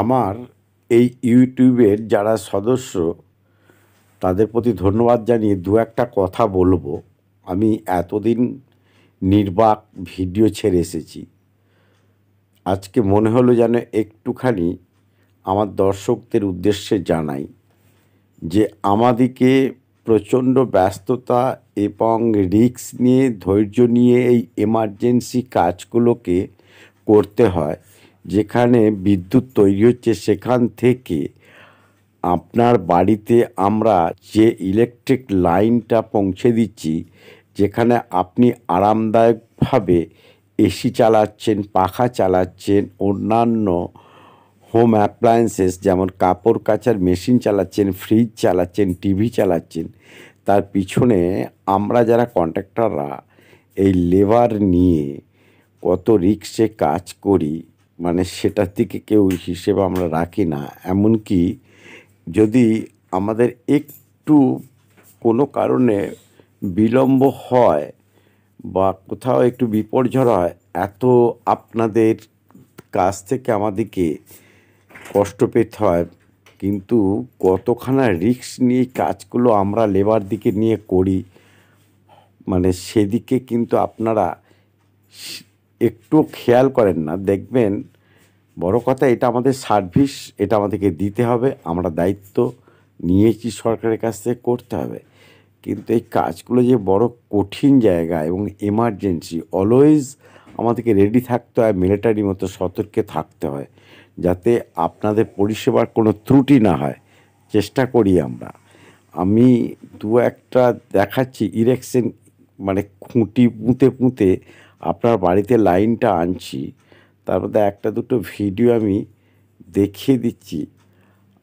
আমার এই ইউটিউবের যারা সদস্য তাদের প্রতি ধন্যবাদ জানিয়ে দু একটা কথা বলবো। আমি এতদিন নির্বাক ভিডিও ছেড়ে এসেছি, আজকে মনে হলো যেন একটুখানি আমার দর্শকদের উদ্দেশ্যে জানাই যে আমাদিকে প্রচণ্ড ব্যস্ততা এবং রিস্ক নিয়ে ধৈর্য নিয়ে এই এমার্জেন্সি কাজগুলোকে করতে হয়। যেখানে বিদ্যুৎ তৈরি হচ্ছে সেখান থেকে আপনার বাড়িতে আমরা যে ইলেকট্রিক লাইনটা পৌঁছে দিচ্ছি, যেখানে আপনি আরামদায়কভাবে এসি চালাচ্ছেন, পাখা চালাচ্ছেন, অন্যান্য হোম অ্যাপ্লায়েন্সেস যেমন কাপড় কাচার মেশিন চালাচ্ছেন, ফ্রিজ চালাচ্ছেন, টিভি চালাচ্ছেন, তার পিছনে আমরা যারা কন্ট্রাক্টররা এই লেবার নিয়ে কত রিস্কে কাজ করি, মানে সেটার দিকে কেউ হিসেবে আমরা রাখি না। এমনকি যদি আমাদের একটু কোনো কারণে বিলম্ব হয় বা কোথাও একটু বিপর্যয় হয়, এত আপনাদের কাছ থেকে আমাদেরকে কষ্ট পেতে হয়। কিন্তু কতখানা রিস্ক নিয়ে কাজগুলো আমরা লেবার দিকে নিয়ে করি, মানে সেদিকে কিন্তু আপনারা একটু খেয়াল করেন না। দেখবেন বড় কথা, এটা আমাদের সার্ভিস, এটা আমাদেরকে দিতে হবে, আমরা দায়িত্ব নিয়েছি সরকারের কাছ থেকে, করতে হবে। কিন্তু এই কাজগুলো যে বড় কঠিন জায়গা এবং এমার্জেন্সি, অলওয়েজ আমাদেরকে রেডি থাকতে হয়, মিলিটারি মতো সতর্কে থাকতে হয়, যাতে আপনাদের পরিষেবার কোনো ত্রুটি না হয়। চেষ্টা করি আমরা। আমি দু একটা দেখাচ্ছি ইরেকশন, মানে খুঁটি পুঁতে পুঁতে আপনার বাড়িতে লাইনটা আনছি। তার মধ্যে একটা দুটো ভিডিও আমি দেখিয়ে দিচ্ছি,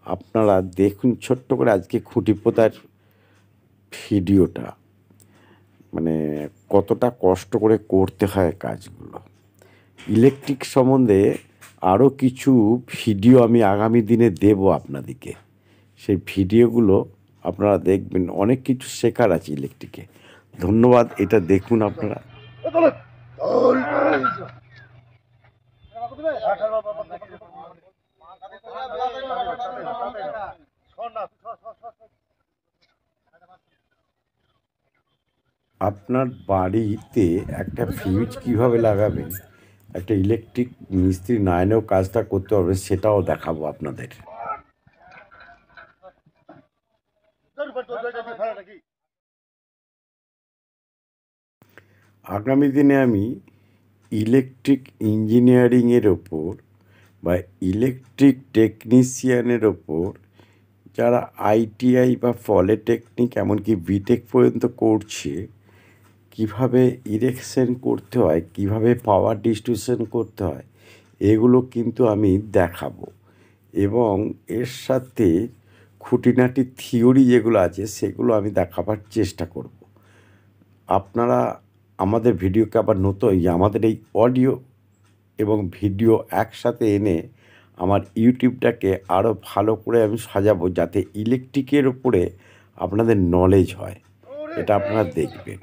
আপনারা দেখুন ছোট্ট করে আজকে খুঁটি পোঁতার ভিডিওটা, মানে কতটা কষ্ট করে করতে হয় কাজগুলো। ইলেকট্রিক সম্বন্ধে আরও কিছু ভিডিও আমি আগামী দিনে দেব আপনাদেরকে, সেই ভিডিওগুলো আপনারা দেখবেন, অনেক কিছু শেখার আছে ইলেকট্রিকে। ধন্যবাদ, এটা দেখুন আপনারা। আপনার বাড়িতে একটা ফিউজ কীভাবে লাগাবেন, একটা ইলেকট্রিক মিস্ত্রি না এনেও কাজটা করতে পারবে, সেটাও দেখাবো আপনাদের। আগামী দিনে আমি ইলেকট্রিক ইঞ্জিনিয়ারিংয়ের ওপর বা ইলেকট্রিক টেকনিশিয়ানের ওপর যারা আইটিআই বা পলিটেকনিক এমনকি বিটেক পর্যন্ত করছে, কিভাবে ইরেকশন করতে হয়, কিভাবে পাওয়ার ডিস্ট্রিবিউশন করতে হয়, এগুলো কিন্তু আমি দেখাবো। এবং এর সাথে খুঁটিনাটি থিওরি যেগুলো আছে সেগুলো আমি দেখাবার চেষ্টা করব। আপনারা আমাদের ভিডিওকে আবার নতুন, আমাদের এই অডিও এবং ভিডিও একসাথে এনে আমার ইউটিউবটাকে আরও ভালো করে আমি সাজাবো, যাতে ইলেকট্রিকের উপরে আপনাদের নলেজ হয়, এটা আপনারা দেখবেন।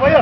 भैया